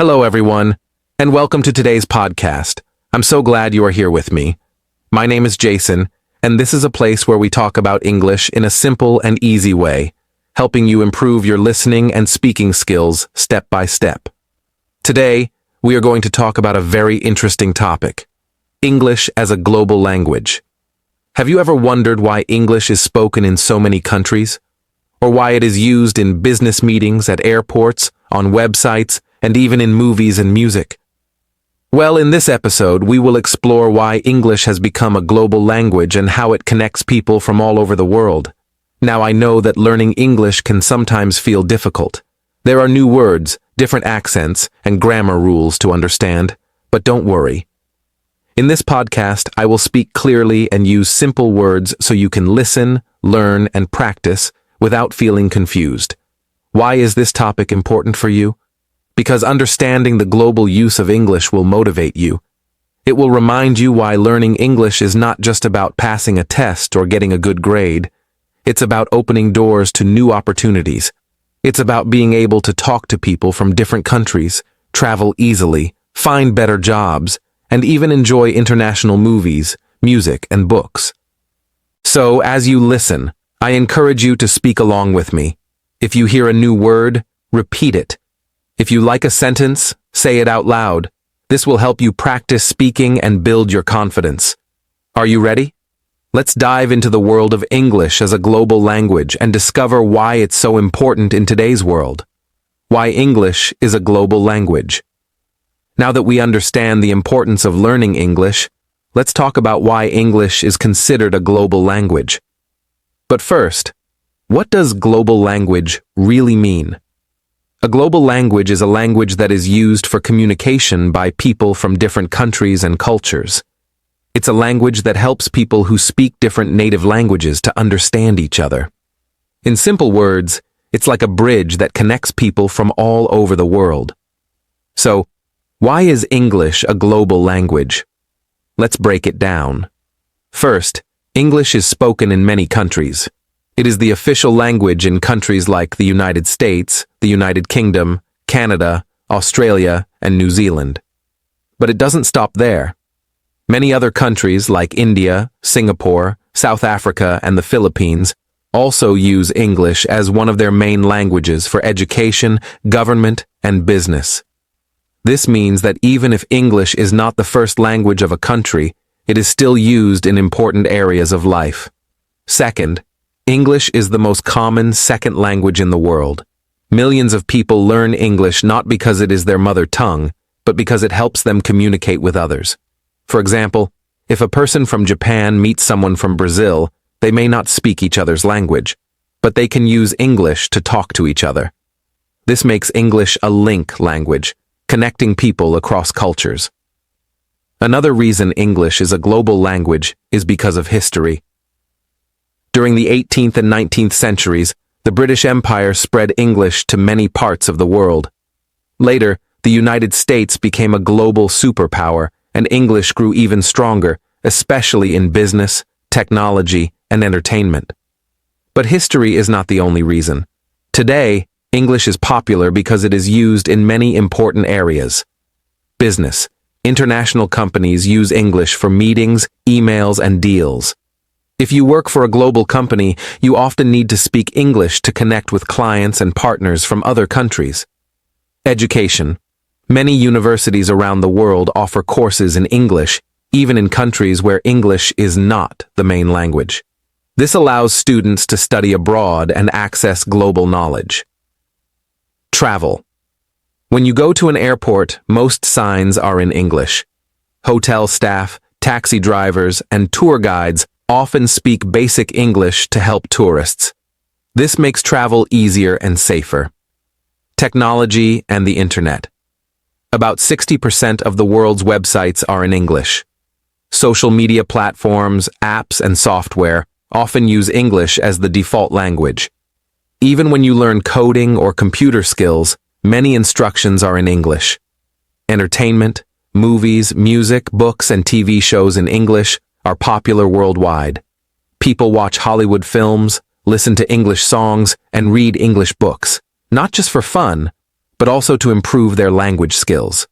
Hello, everyone, and welcome to today's podcast. I'm so glad you are here with me. My name is Jason, and this is a place where we talk about English in a simple and easy way, helping you improve your listening and speaking skills step by step. Today, we are going to talk about a very interesting topic: English as a global language. Have you ever wondered why English is spoken in so many countries? Or why it is used in business meetings, at airports, on websites, and even in movies and music? Well, in this episode, we will explore why English has become a global language and how it connects people from all over the world. Now, I know that learning English can sometimes feel difficult. There are new words, different accents, and grammar rules to understand, but don't worry. In this podcast, I will speak clearly and use simple words so you can listen, learn, and practice without feeling confused. Why is this topic important for you? Because understanding the global use of English will motivate you. It will remind you why learning English is not just about passing a test or getting a good grade. It's about opening doors to new opportunities. It's about being able to talk to people from different countries, travel easily, find better jobs, and even enjoy international movies, music, and books. So, as you listen, I encourage you to speak along with me. If you hear a new word, repeat it. If you like a sentence, say it out loud. This will help you practice speaking and build your confidence. Are you ready? Let's dive into the world of English as a global language and discover why it's so important in today's world. Why English is a global language. Now that we understand the importance of learning English, let's talk about why English is considered a global language. But first, what does global language really mean? A global language is a language that is used for communication by people from different countries and cultures. It's a language that helps people who speak different native languages to understand each other. In simple words, it's like a bridge that connects people from all over the world. So, why is English a global language? Let's break it down. First, English is spoken in many countries. It is the official language in countries like the United States, the United Kingdom, Canada, Australia, and New Zealand. But it doesn't stop there. Many other countries like India, Singapore, South Africa, and the Philippines also use English as one of their main languages for education, government, and business. This means that even if English is not the first language of a country, it is still used in important areas of life. Second, English is the most common second language in the world. Millions of people learn English not because it is their mother tongue, but because it helps them communicate with others. For example, if a person from Japan meets someone from Brazil, they may not speak each other's language, but they can use English to talk to each other. This makes English a link language, connecting people across cultures. Another reason English is a global language is because of history. During the 18th and 19th centuries, the British Empire spread English to many parts of the world. Later, the United States became a global superpower, and English grew even stronger, especially in business, technology, and entertainment. But history is not the only reason. Today, English is popular because it is used in many important areas. Business. International companies use English for meetings, emails, and deals. If you work for a global company, you often need to speak English to connect with clients and partners from other countries. Education. Many universities around the world offer courses in English, even in countries where English is not the main language. This allows students to study abroad and access global knowledge. Travel. When you go to an airport, most signs are in English. Hotel staff, taxi drivers, and tour guides often speak basic English to help tourists. This makes travel easier and safer. Technology and the internet. About 60% of the world's websites are in English. Social media platforms, apps, and software often use English as the default language. Even when you learn coding or computer skills, many instructions are in English. Entertainment, movies, music, books, and TV shows in English are popular worldwide. People watch Hollywood films, listen to English songs, and read English books, not just for fun, but also to improve their language skills.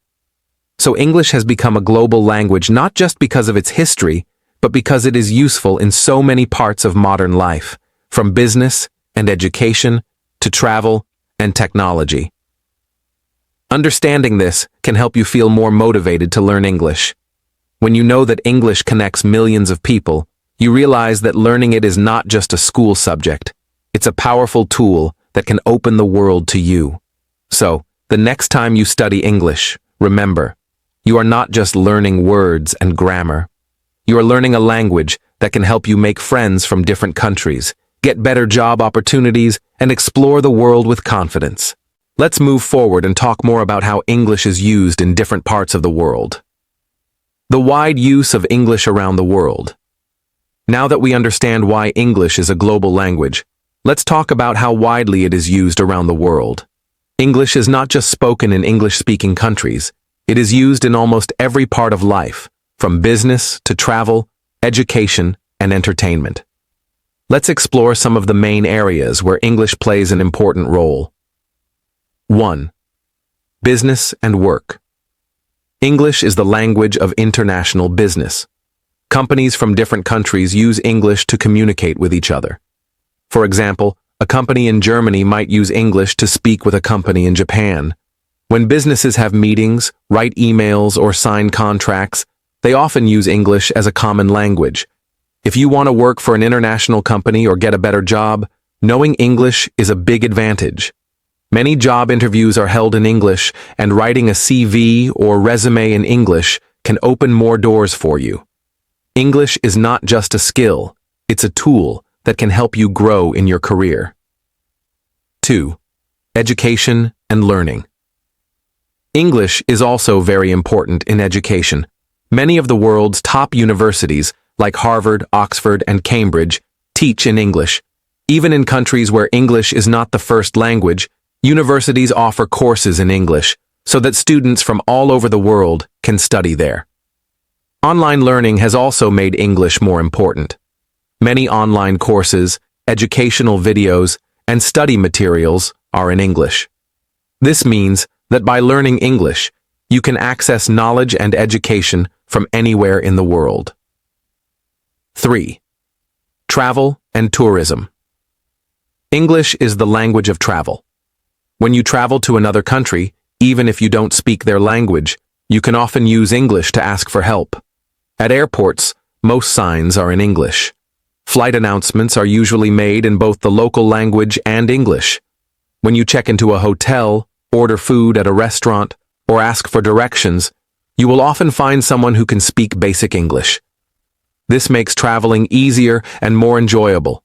So English has become a global language not just because of its history, but because it is useful in so many parts of modern life, from business and education to travel and technology. Understanding this can help you feel more motivated to learn English. When you know that English connects millions of people, you realize that learning it is not just a school subject. It's a powerful tool that can open the world to you. So, the next time you study English, remember, you are not just learning words and grammar. You are learning a language that can help you make friends from different countries, get better job opportunities, and explore the world with confidence. Let's move forward and talk more about how English is used in different parts of the world. The wide use of English around the world. Now that we understand why English is a global language, let's talk about how widely it is used around the world. English is not just spoken in English-speaking countries. It is used in almost every part of life, from business to travel, education, and entertainment. Let's explore some of the main areas where English plays an important role. 1. Business and work. English is the language of international business. Companies from different countries use English to communicate with each other. For example, a company in Germany might use English to speak with a company in Japan. When businesses have meetings, write emails, or sign contracts, they often use English as a common language. If you want to work for an international company or get a better job, knowing English is a big advantage. Many job interviews are held in English, and writing a CV or resume in English can open more doors for you. English is not just a skill, it's a tool that can help you grow in your career. 2. Education and learning. English is also very important in education. Many of the world's top universities, like Harvard, Oxford, and Cambridge, teach in English. Even in countries where English is not the first language, universities offer courses in English so that students from all over the world can study there. Online learning has also made English more important. Many online courses, educational videos, and study materials are in English. This means that by learning English, you can access knowledge and education from anywhere in the world. 3. Travel and tourism. English is the language of travel. When you travel to another country, even if you don't speak their language, you can often use English to ask for help. At airports, most signs are in English. Flight announcements are usually made in both the local language and English. When you check into a hotel, order food at a restaurant, or ask for directions, you will often find someone who can speak basic English. This makes traveling easier and more enjoyable.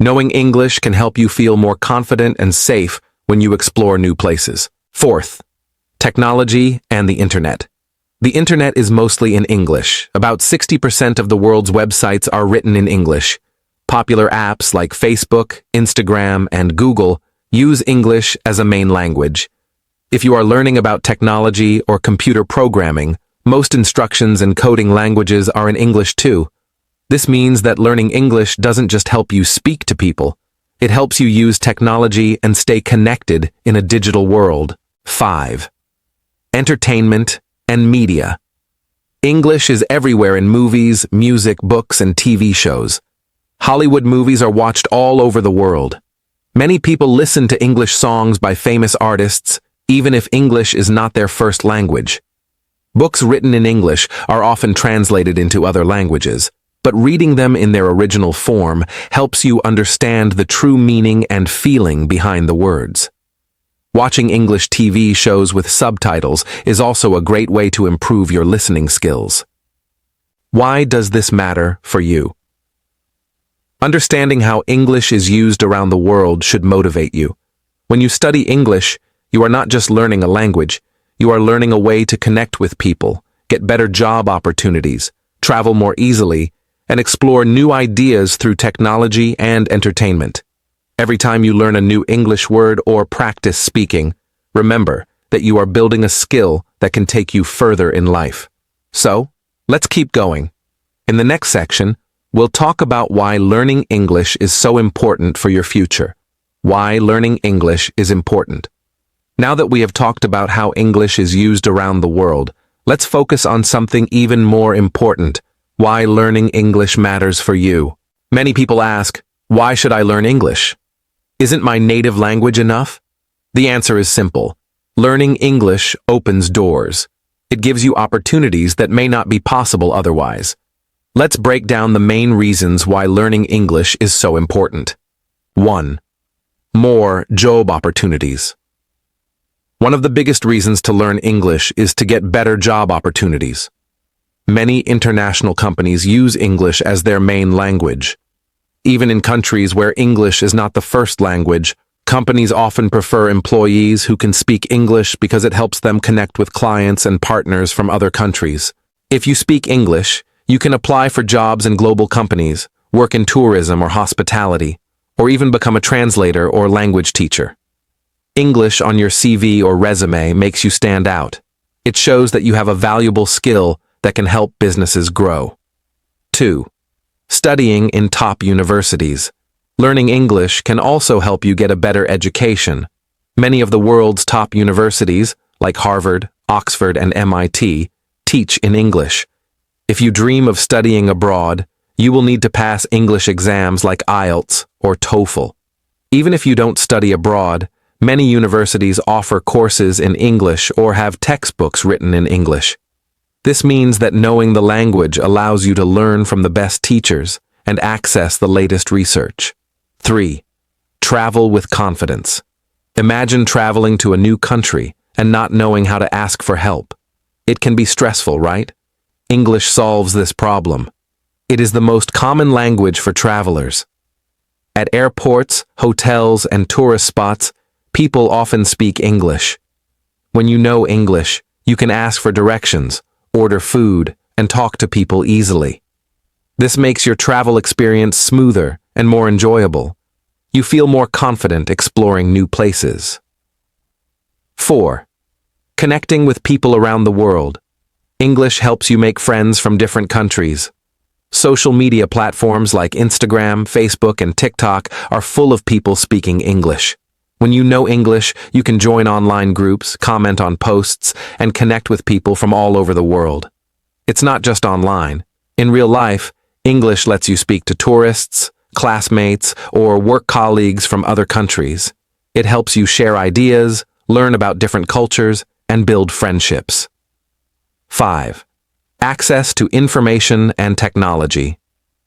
Knowing English can help you feel more confident and safe when you explore new places. 4th, technology and the internet. The internet is mostly in English. About 60% of the world's websites are written in English. Popular apps like Facebook, Instagram, and Google use English as a main language. If you are learning about technology or computer programming, most instructions and coding languages are in English too. This means that learning English doesn't just help you speak to people. It helps you use technology and stay connected in a digital world. 5. Entertainment and media. English is everywhere in movies, music, books, and TV shows. Hollywood movies are watched all over the world. Many people listen to English songs by famous artists, even if English is not their first language. Books written in English are often translated into other languages, but reading them in their original form helps you understand the true meaning and feeling behind the words. Watching English TV shows with subtitles is also a great way to improve your listening skills. Why does this matter for you? Understanding how English is used around the world should motivate you. When you study English, you are not just learning a language, you are learning a way to connect with people, get better job opportunities, travel more easily, and explore new ideas through technology and entertainment. Every time you learn a new English word or practice speaking, remember that you are building a skill that can take you further in life. So, let's keep going. In the next section, we'll talk about why learning English is so important for your future. Why learning English is important. Now that we have talked about how English is used around the world, let's focus on something even more important: why learning English matters for you. Many people ask, why should I learn English? Isn't my native language enough? The answer is simple. Learning English opens doors. It gives you opportunities that may not be possible otherwise. Let's break down the main reasons why learning English is so important. 1. More job opportunities. One of the biggest reasons to learn English is to get better job opportunities. Many international companies use English as their main language. Even in countries where English is not the first language, companies often prefer employees who can speak English because it helps them connect with clients and partners from other countries. If you speak English, you can apply for jobs in global companies, work in tourism or hospitality, or even become a translator or language teacher. English on your CV or resume makes you stand out. It shows that you have a valuable skill that can help businesses grow. 2. Studying in top universities. Learning English can also help you get a better education. Many of the world's top universities, like Harvard, Oxford, and MIT, teach in English. If you dream of studying abroad, you will need to pass English exams like IELTS or TOEFL. Even if you don't study abroad, many universities offer courses in English or have textbooks written in English. This means that knowing the language allows you to learn from the best teachers and access the latest research. 3. Travel with confidence. Imagine traveling to a new country and not knowing how to ask for help. It can be stressful, right? English solves this problem. It is the most common language for travelers. At airports, hotels, and tourist spots, people often speak English. When you know English, you can ask for directions, order food, and talk to people easily. This makes your travel experience smoother and more enjoyable. You feel more confident exploring new places. 4. Connecting with people around the world. English helps you make friends from different countries. Social media platforms like Instagram, Facebook, and TikTok are full of people speaking English. When you know English, you can join online groups, comment on posts, and connect with people from all over the world. It's not just online. In real life, English lets you speak to tourists, classmates, or work colleagues from other countries. It helps you share ideas, learn about different cultures, and build friendships. 5. Access to information and technology.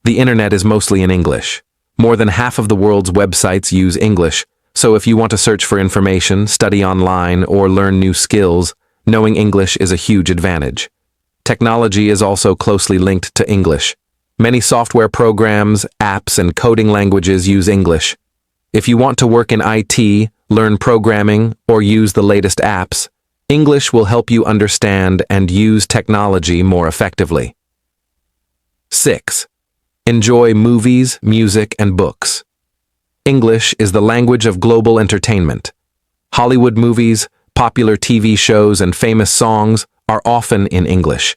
The internet is mostly in English. More than half of the world's websites use English, so if you want to search for information, study online, or learn new skills, knowing English is a huge advantage. Technology is also closely linked to English. Many software programs, apps, and coding languages use English. If you want to work in IT, learn programming, or use the latest apps, English will help you understand and use technology more effectively. 6. Enjoy movies, music, and books. English is the language of global entertainment. Hollywood movies, popular TV shows, and famous songs are often in English.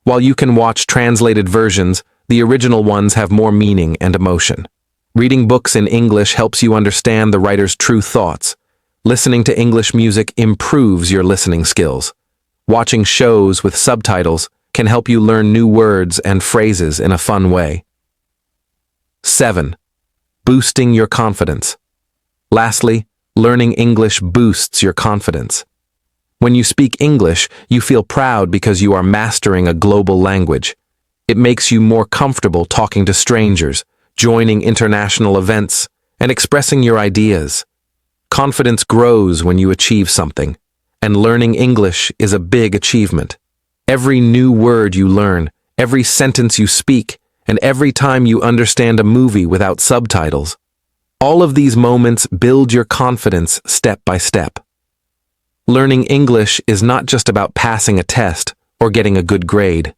While you can watch translated versions, the original ones have more meaning and emotion. Reading books in English helps you understand the writer's true thoughts. Listening to English music improves your listening skills. Watching shows with subtitles can help you learn new words and phrases in a fun way. 7. Boosting your confidence. Lastly, learning English boosts your confidence. When you speak English, you feel proud because you are mastering a global language. It makes you more comfortable talking to strangers, joining international events, and expressing your ideas. Confidence grows when you achieve something, and learning English is a big achievement. Every new word you learn, every sentence you speak, and every time you understand a movie without subtitles, all of these moments build your confidence step by step. Learning English is not just about passing a test or getting a good grade.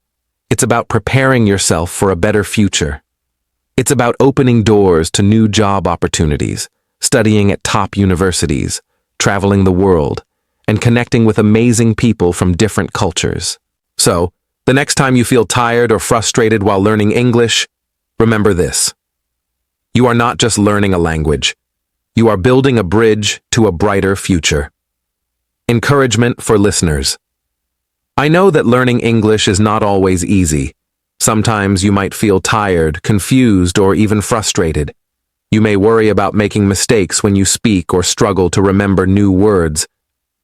It's about preparing yourself for a better future. It's about opening doors to new job opportunities, studying at top universities, traveling the world, and connecting with amazing people from different cultures. So, the next time you feel tired or frustrated while learning English, remember this. You are not just learning a language. You are building a bridge to a brighter future. Encouragement for listeners. I know that learning English is not always easy. Sometimes you might feel tired, confused, or even frustrated. You may worry about making mistakes when you speak or struggle to remember new words.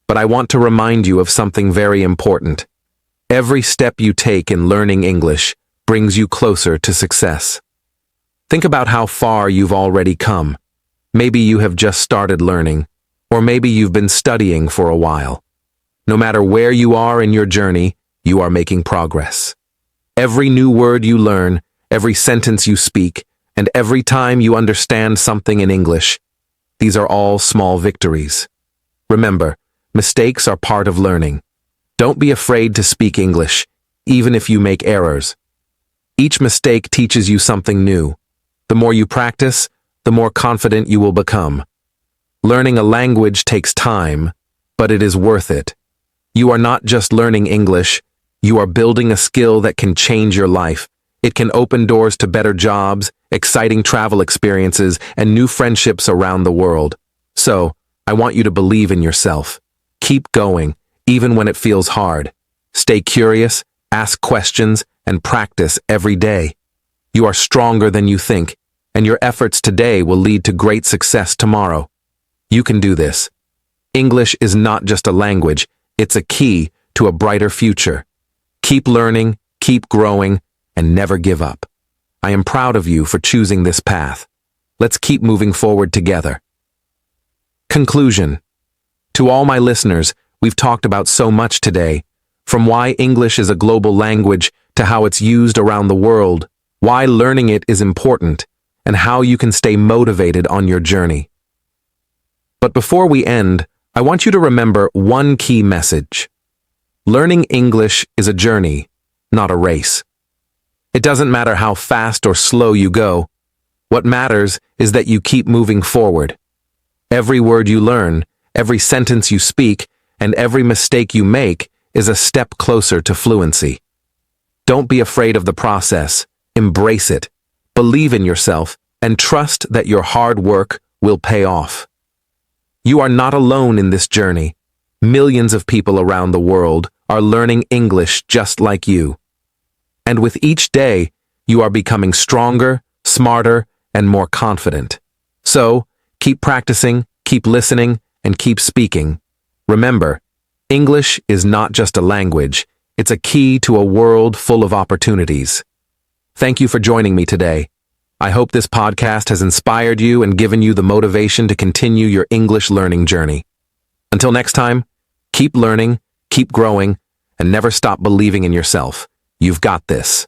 But I want to remind you of something very important. Every step you take in learning English brings you closer to success. Think about how far you've already come. Maybe you have just started learning, or maybe you've been studying for a while. No matter where you are in your journey, you are making progress. Every new word you learn, every sentence you speak, and every time you understand something in English, these are all small victories. Remember, mistakes are part of learning. Don't be afraid to speak English, even if you make errors. Each mistake teaches you something new. The more you practice, the more confident you will become. Learning a language takes time, but it is worth it. You are not just learning English, you are building a skill that can change your life. It can open doors to better jobs, exciting travel experiences, and new friendships around the world. So, I want you to believe in yourself. Keep going, even when it feels hard. Stay curious, ask questions, and practice every day. You are stronger than you think, and your efforts today will lead to great success tomorrow. You can do this. English is not just a language, it's a key to a brighter future. Keep learning, keep growing, and never give up. I am proud of you for choosing this path. Let's keep moving forward together. Conclusion. To all my listeners, we've talked about so much today, from why English is a global language to how it's used around the world, why learning it is important, and how you can stay motivated on your journey. But before we end, I want you to remember one key message. Learning English is a journey, not a race. It doesn't matter how fast or slow you go. What matters is that you keep moving forward. Every word you learn, every sentence you speak, and every mistake you make is a step closer to fluency. Don't be afraid of the process. Embrace it. Believe in yourself, and trust that your hard work will pay off. You are not alone in this journey. Millions of people around the world are learning English just like you. And with each day, you are becoming stronger, smarter, and more confident. So, keep practicing, keep listening, and keep speaking. Remember, English is not just a language, it's a key to a world full of opportunities. Thank you for joining me today. I hope this podcast has inspired you and given you the motivation to continue your English learning journey. Until next time, keep learning, keep growing, and never stop believing in yourself. You've got this.